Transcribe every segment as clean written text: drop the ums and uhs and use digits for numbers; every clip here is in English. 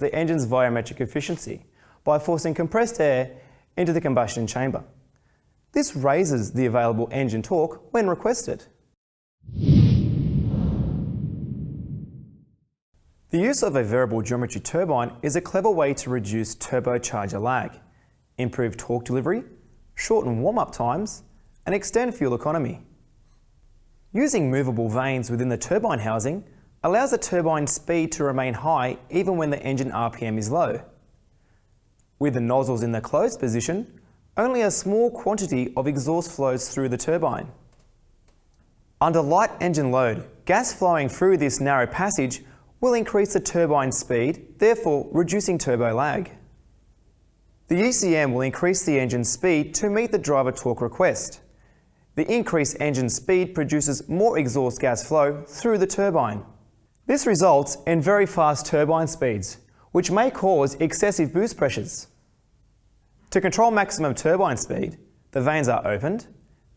the engine's volumetric efficiency by forcing compressed air into the combustion chamber. This raises the available engine torque when requested. The use of a variable geometry turbine is a clever way to reduce turbocharger lag, improve torque delivery, shorten warm-up times, and extend fuel economy. Using movable vanes within the turbine housing allows the turbine speed to remain high even when the engine RPM is low. With the nozzles in the closed position, only a small quantity of exhaust flows through the turbine. Under light engine load, gas flowing through this narrow passage will increase the turbine speed, therefore reducing turbo lag. The ECM will increase the engine speed to meet the driver torque request. The increased engine speed produces more exhaust gas flow through the turbine. This results in very fast turbine speeds, which may cause excessive boost pressures. To control maximum turbine speed, the vanes are opened,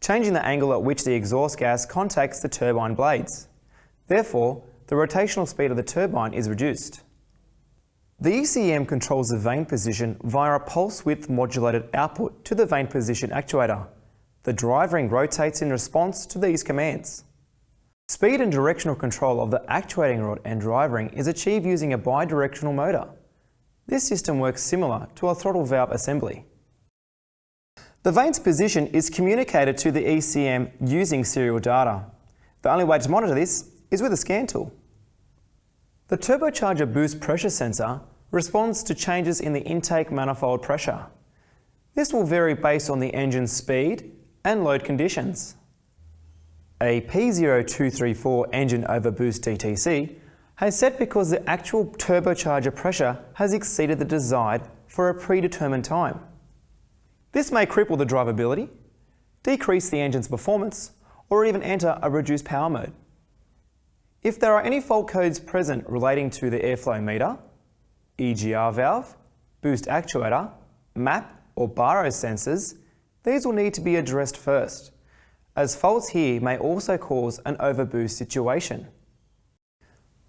changing the angle at which the exhaust gas contacts the turbine blades. Therefore, the rotational speed of the turbine is reduced. The ECM controls the vane position via a pulse width modulated output to the vane position actuator. The drive ring rotates in response to these commands. Speed and directional control of the actuating rod and drive ring is achieved using a bidirectional motor. This system works similar to a throttle valve assembly. The vane's position is communicated to the ECM using serial data. The only way to monitor this is with a scan tool. The turbocharger boost pressure sensor responds to changes in the intake manifold pressure. This will vary based on the engine's speed and load conditions. A P0234 engine overboost DTC has set because the actual turbocharger pressure has exceeded the desired for a predetermined time. This may cripple the drivability, decrease the engine's performance, or even enter a reduced power mode. If there are any fault codes present relating to the airflow meter, EGR valve, boost actuator, MAP or baro sensors, these will need to be addressed first, as faults here may also cause an overboost situation.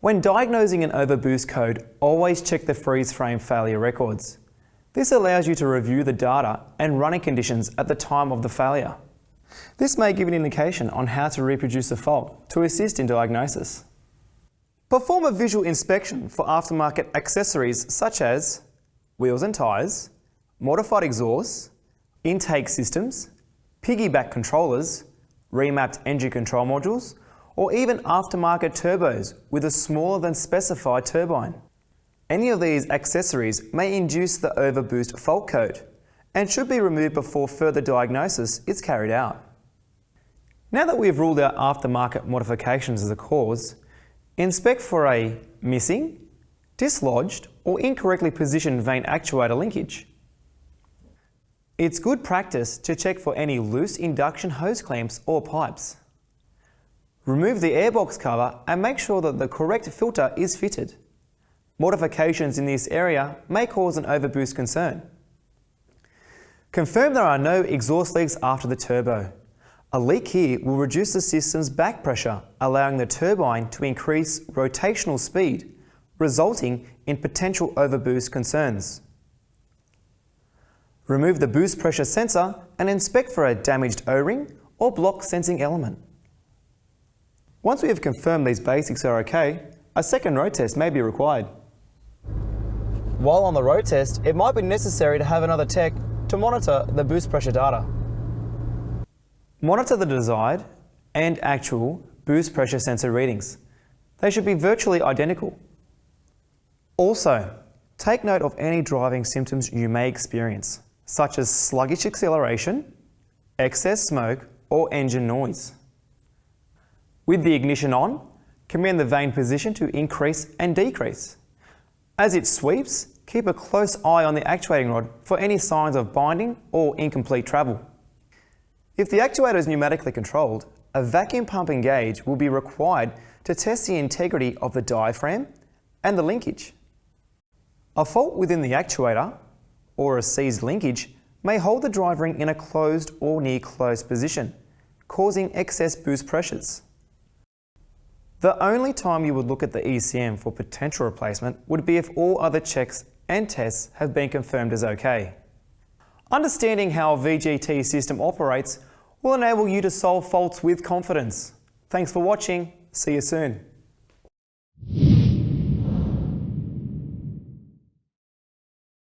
When diagnosing an overboost code, always check the freeze frame failure records. This allows you to review the data and running conditions at the time of the failure. This may give an indication on how to reproduce the fault to assist in diagnosis. Perform a visual inspection for aftermarket accessories such as wheels and tyres, modified exhausts, intake systems, piggyback controllers, remapped engine control modules, or even aftermarket turbos with a smaller than specified turbine. Any of these accessories may induce the overboost fault code and should be removed before further diagnosis is carried out. Now that we have ruled out aftermarket modifications as a cause, inspect for a missing, dislodged, or incorrectly positioned vane actuator linkage. It's good practice to check for any loose induction hose clamps or pipes. Remove the airbox cover and make sure that the correct filter is fitted. Modifications in this area may cause an overboost concern. Confirm there are no exhaust leaks after the turbo. A leak here will reduce the system's back pressure, allowing the turbine to increase rotational speed, resulting in potential overboost concerns. Remove the boost pressure sensor and inspect for a damaged O-ring or block sensing element. Once we have confirmed these basics are okay, a second road test may be required. While on the road test, it might be necessary to have another tech to monitor the boost pressure data. Monitor the desired and actual boost pressure sensor readings. They should be virtually identical. Also, take note of any driving symptoms you may experience, such as sluggish acceleration, excess smoke, or engine noise. With the ignition on, command the vane position to increase and decrease. As it sweeps, keep a close eye on the actuating rod for any signs of binding or incomplete travel. If the actuator is pneumatically controlled, a vacuum pump engage will be required to test the integrity of the diaphragm and the linkage. A fault within the actuator, or a seized linkage, may hold the drive ring in a closed or near closed position, causing excess boost pressures. The only time you would look at the ECM for potential replacement would be if all other checks and tests have been confirmed as okay. Understanding how a VGT system operates will enable you to solve faults with confidence. Thanks for watching. See you soon.